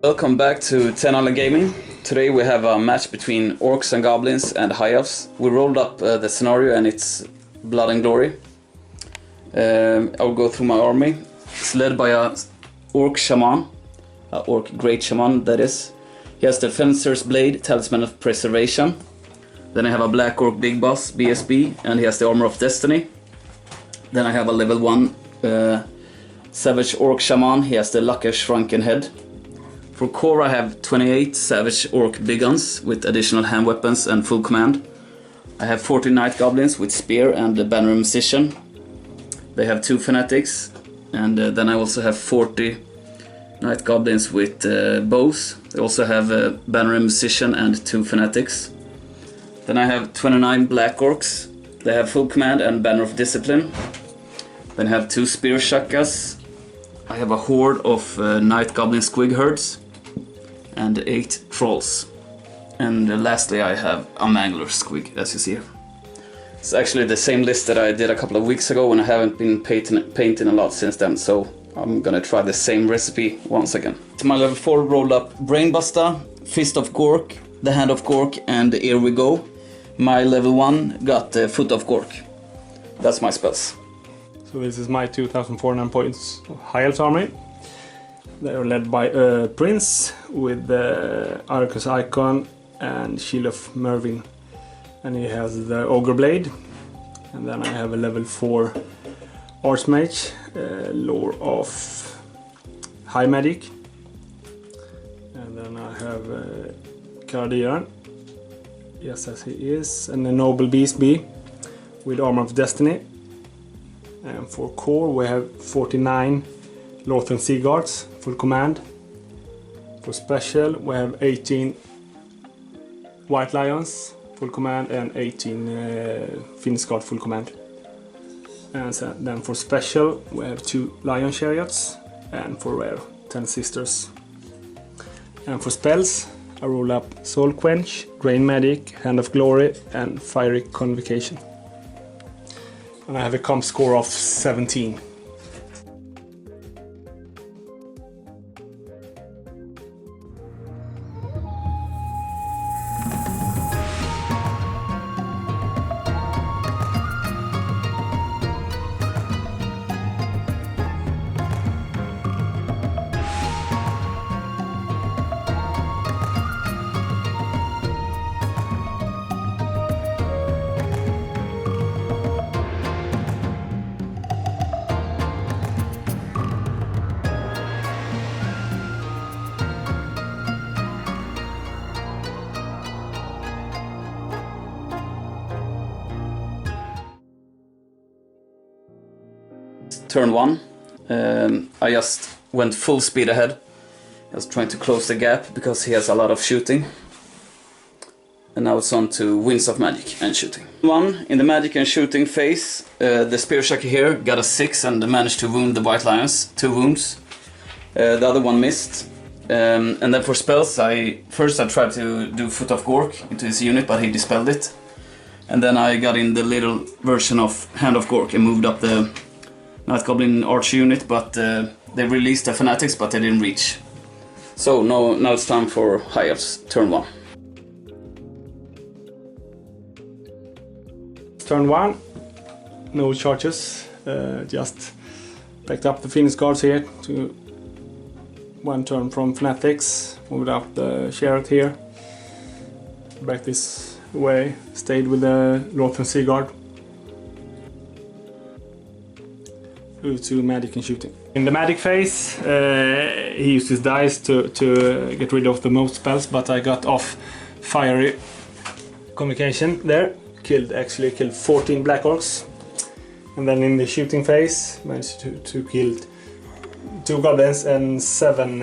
Welcome back to 10 Island Gaming. Today we have a match between Orcs and Goblins and High Elves. We rolled up the scenario and it's blood and glory. I'll go through my army. It's led by a Orc Shaman, a Orc Great Shaman that is. He has the Fencer's Blade, Talisman of Preservation. Then I have a Black Orc Big Boss, BSB, and he has the Armor of Destiny. Then I have a level 1 Savage Orc Shaman, he has the Lacquer Shrunken Head. For core I have 28 Savage Orc Big Guns with additional hand weapons and full command. I have 40 Night Goblins with Spear and the Banner Musician. They have 2 Fanatics, and then I also have 40 Night Goblins with bows. They also have a Banner Musician and 2 Fanatics. Then I have 29 Black Orcs. They have full command and Banner of Discipline. Then I have 2 Spear Shakkas. I have a horde of Night Goblin Squig Herds and 8 Trolls. And lastly I have a Mangler Squig, as you see here. It's actually the same list that I did a couple of weeks ago, and I haven't been painting a lot since then, so I'm gonna try the same recipe once again. To my level 4 rolled up Brainbuster, Fist of Gork, the Hand of Gork, and Here We Go. My level 1 got the Foot of Gork. That's my spells. So this is my 2,400 points High Elves army. They are led by Prince with the Arcus Icon and Shield of Mervyn. And he has the Ogre Blade. And then I have a level 4 Archmage, lore of High Magic. And then I have Cardian, yes as he is, and a Noble Beast Bee with Armor of Destiny. And for core we have 49 Lothran Sea Guards, full command. For special we have 18 White Lions, full command, and 18 Finnish Guard, full command. And then for special we have 2 Lion Chariots, and for rare 10 Sisters. And for spells I roll up Soul Quench, Drain Magic, Hand of Glory, and Fiery Convocation. And I have a comp score of 17. Turn 1, I just went full speed ahead. I was trying to close the gap because he has a lot of shooting. And now it's on to Winds of Magic and shooting. 1, in the magic and shooting phase, the Spear Shaker here got a 6 and managed to wound the White Lions, 2 wounds. The other one missed. And then for spells, first I tried to do Foot of Gork into his unit, but he dispelled it. And then I got in the little version of Hand of Gork and moved up the Night Goblin Archer unit, but they released the Fanatics, but they didn't reach. So now it's time for High Elves, turn 1. Turn 1, no charges, just picked up the Finnish Guards here to 1 turn from Fanatics, moved up the Chariot here, back this way, stayed with the Lothran Sea Guard. To magic and shooting. In the magic phase, he used his dice to get rid of the most spells, but I got off Fiery Communication there. Actually killed 14 Black Orcs. And then in the shooting phase, managed to kill 2 Goblins and 7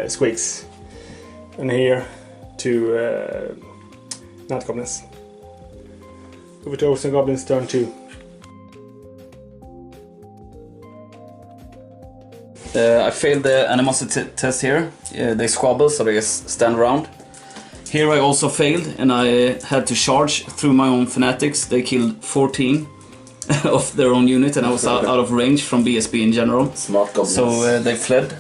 Squigs. And here 2 Night Goblins. Over to Orcs and Goblins, turn 2. I failed the animosity test here. They squabble, so they just stand around. Here I also failed, and I had to charge through my own Fanatics. They killed 14 of their own unit, and I was out of range from BSB in general. Smart Goblins. So they fled.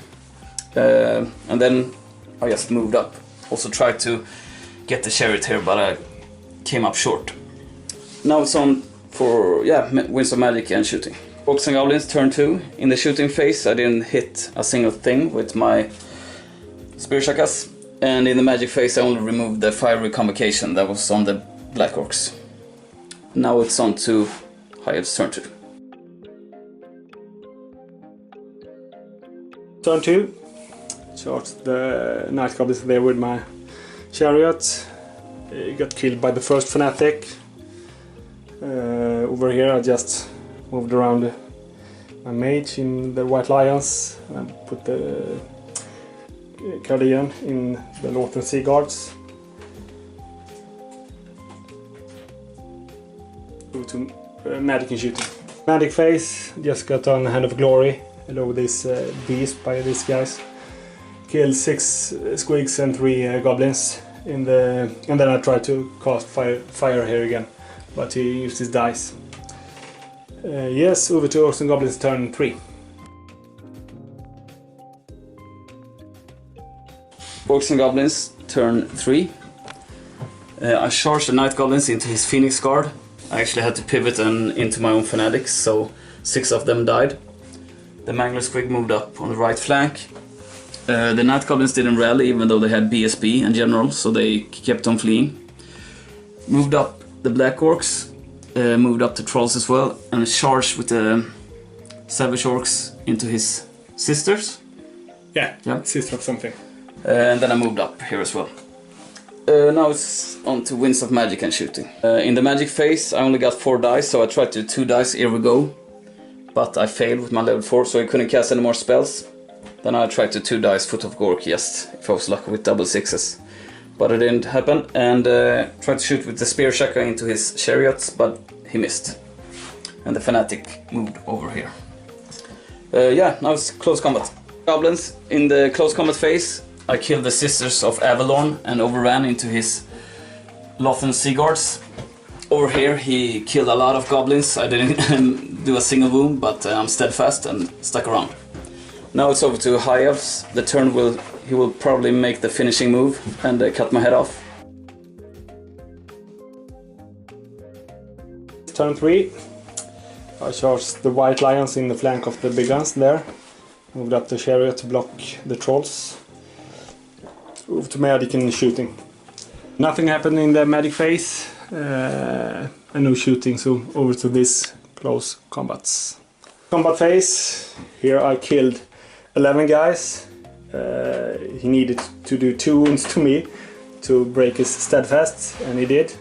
And then I just moved up. Also tried to get the chariot here, but I came up short. Now it's on for, Winds of Magic and shooting. Orcs and Goblins, turn 2. In the shooting phase, I didn't hit a single thing with my Spear Shakas. And in the magic phase, I only removed the fiery convocation that was on the Black Orcs. Now it's on to High Elves, turn 2. Turn 2. Charge the Night Goblins there with my chariot. Got killed by the first fanatic. Over here I just moved around my mage in the White Lions and put the Guardian in the Northern Sea Guards. Go to magic and shooting. Magic phase, just got on Hand of Glory over this beast by these guys. Killed 6 squigs and 3 goblins in the, and then I tried to cast fire here again, but he used his dice. Yes, over to Orcs and Goblins, turn 3. Orcs and Goblins, turn 3. I charged the Night Goblins into his Phoenix Guard. I actually had to pivot into my own fanatics, so 6 of them died. The Mangler Squig moved up on the right flank. The Night Goblins didn't rally, even though they had BSB in general, so they kept on fleeing. Moved up the Black Orcs, moved up the Trolls as well, and charged with the Savage Orcs into his sisters. Yeah, sister of something. And then I moved up here as well. Now it's on to Winds of Magic and shooting. In the magic phase I only got 4 dice, so I tried to 2 dice, here we go. But I failed with my level 4, so I couldn't cast any more spells. Then I tried to 2 dice Foot of Gork, just if I was lucky with double 6s. But it didn't happen, and tried to shoot with the Spear Shaka into his chariots, but he missed. And the Fanatic moved over here. Now it's close combat. Goblins, in the close combat phase, I killed the Sisters of Avalon and overran into his Lothan Sea Guards. Over here he killed a lot of goblins. I didn't do a single wound, but I'm steadfast and stuck around. Now it's over to High Elves. The turn he will probably make the finishing move and cut my head off. Turn 3. I charged the White Lions in the flank of the big guns there. Moved up the chariot to block the Trolls. Over to magic and shooting. Nothing happened in the magic phase. And no shooting, so over to this close combats. Combat phase. Here I killed 11 guys. He needed to do 2 wounds to me to break his steadfast, and he did.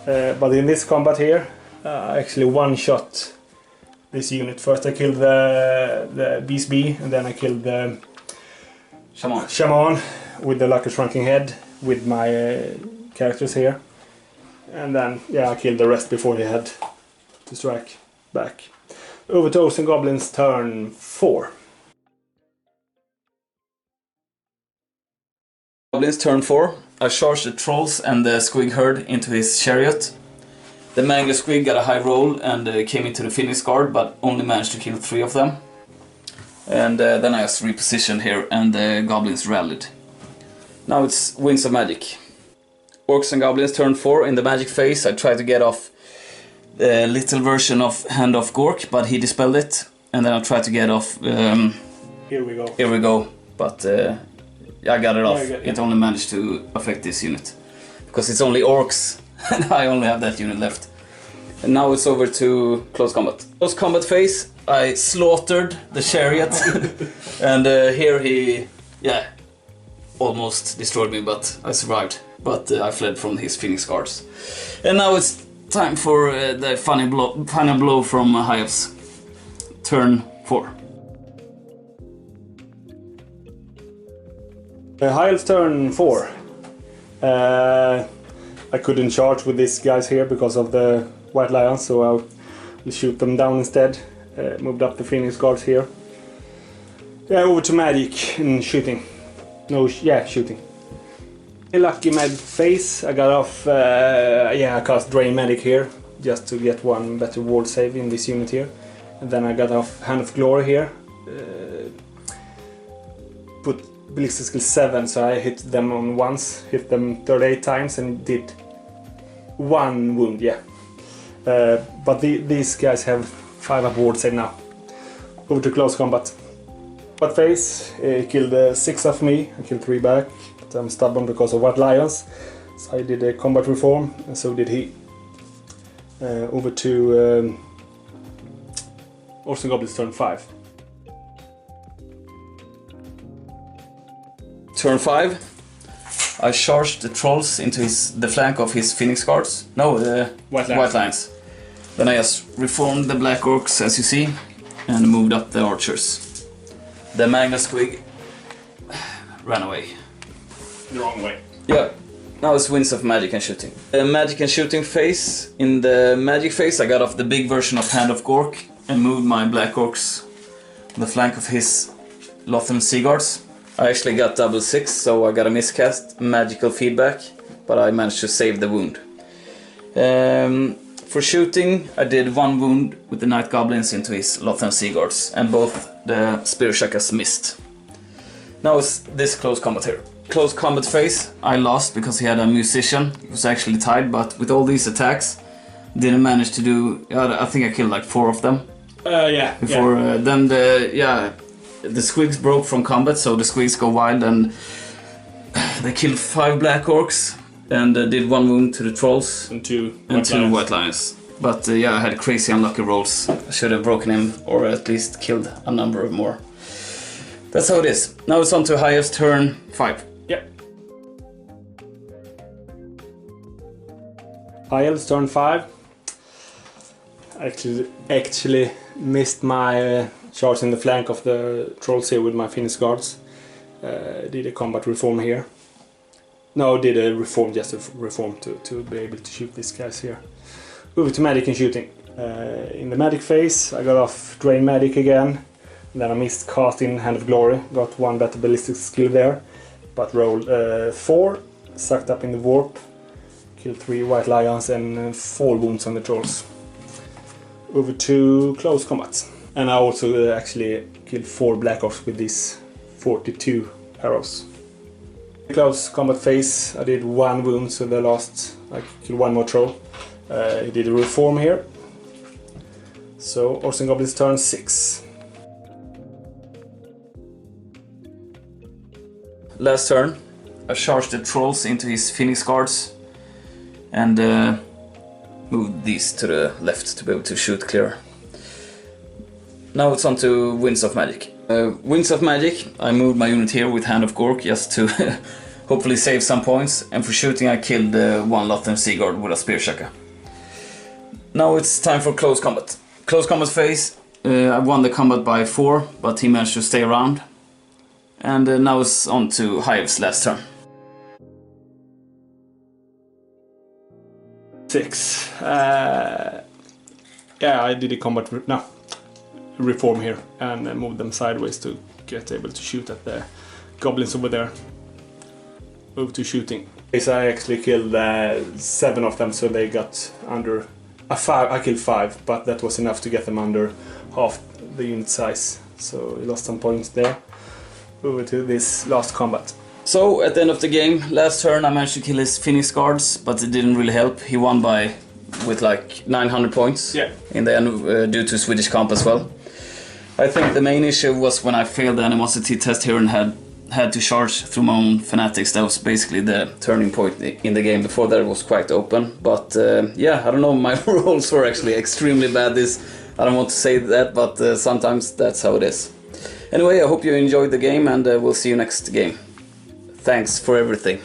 But in this combat here, I actually one-shot this unit. First I killed the BSB, and then I killed the Shaman with the Lucky Shrunken Head with my characters here. And then, I killed the rest before he had to strike back. Over to Orcs and Goblins, turn 4. Goblins, turn 4. I charged the Trolls and the Squig Herd into his chariot. The Mangler Squig got a high roll and came into the Phoenix Guard, but only managed to kill 3 of them. And then I just repositioned here and the Goblins rallied. Now it's Winds of Magic. Orcs and Goblins, turn 4. In the magic phase I tried to get off the little version of Hand of Gork, but he dispelled it. And then I tried to get off... Here we go. But I got it off. It only managed to affect this unit. Because it's only Orcs, and I only have that unit left. And now it's over to close combat. Close combat phase, I slaughtered the chariot. And here he, almost destroyed me, but I survived. But I fled from his Phoenix Guards. And now it's time for the final blow from High Elves. Turn 4. High Elves, turn 4. I couldn't charge with these guys here because of the White Lions, so I'll shoot them down instead. Moved up the Phoenix Guards here. Over to magic and shooting. Shooting. Lucky magic phase. I got off. I cast Drain Medic here just to get 1 better ward save in this unit here, and then I got off Hand of Glory here. Put ballistic skill 7, so I hit them on once, hit them 38 times and did 1 wound, yeah. But these guys have 5 up ward save now. Over to close combat. Combat phase, he killed 6 of me, I killed 3 back, but I'm stubborn because of White Lions. So I did a combat reform, and so did he. Over to Orcs and Goblins turn 5. Turn 5, I charged the trolls into the flank of his Phoenix Guards. No, the White Lions. Then I just reformed the Black Orcs, as you see, and moved up the archers. The Magna Squig ran away. The wrong way. Yeah, now it's Winds of Magic and Shooting. The Magic and Shooting phase. In the Magic phase, I got off the big version of Hand of Gork and moved my Black Orcs on the flank of his Lothern Sea Guards. I actually got double 6, so I got a miscast, magical feedback, but I managed to save the wound. For shooting, I did 1 wound with the Night Goblins into his Lothern Sea Guards, and both the Spear Shakas missed. Now it's this close combat here. Close combat phase, I lost because he had a musician. He was actually tied, but with all these attacks, didn't manage to do. I think I killed like 4 of them. Yeah. Before then the squigs broke from combat, so the squigs go wild and they killed 5 Black Orcs and did 1 wound to the trolls and 2 White Lions. But yeah, I had crazy unlucky rolls. I should have broken him or at least killed a number of more. That's how it is. Now it's on to highest turn 5. Yep. Highest turn 5. Actually missed my charge in the flank of the trolls here with my Phoenix Guards. Did a combat reform here. No, did a reform, just a reform to be able to shoot these guys here. Over to Magic and Shooting. In the Magic phase, I got off Drain Magic again. And then I missed casting Hand of Glory. Got 1 better ballistic skill there. But rolled 4, sucked up in the warp. Killed 3 White Lions and 4 wounds on the trolls. Over to close combat. And I also actually killed 4 Black Orcs with these 42 arrows. Close combat phase, I did 1 wound, so the last I killed 1 more troll. I did a reform here. So Orcs and Goblins turn 6. Last turn, I charged the trolls into his Phoenix Guards and moved these to the left to be able to shoot clear. Now it's on to Winds of Magic. Winds of Magic, I moved my unit here with Hand of Gork just to hopefully save some points, and for shooting I killed 1 Lothern Sea Guard with a Spear Shaka. Now it's time for close combat. Close combat phase, I won the combat by 4, but he managed to stay around. And now it's on to Hive's last turn. 6. Yeah, I did a combat reform here and moved them sideways to get able to shoot at the goblins over there. Move to shooting. I actually killed 7 of them, so they got under 5. I killed 5, but that was enough to get them under half the unit size. So we lost some points there. Over to this last combat. So at the end of the game, last turn I managed to kill his Phoenix Guards, but it didn't really help. He won with like 900 points in the end due to Swedish comp as well. I think the main issue was when I failed the animosity test here and had to charge through my own fanatics. That was basically the turning point in the game. Before that it was quite open, but yeah, I don't know, my rolls were actually extremely bad. I don't want to say that, but sometimes that's how it is. Anyway, I hope you enjoyed the game and we'll see you next game. Thanks for everything.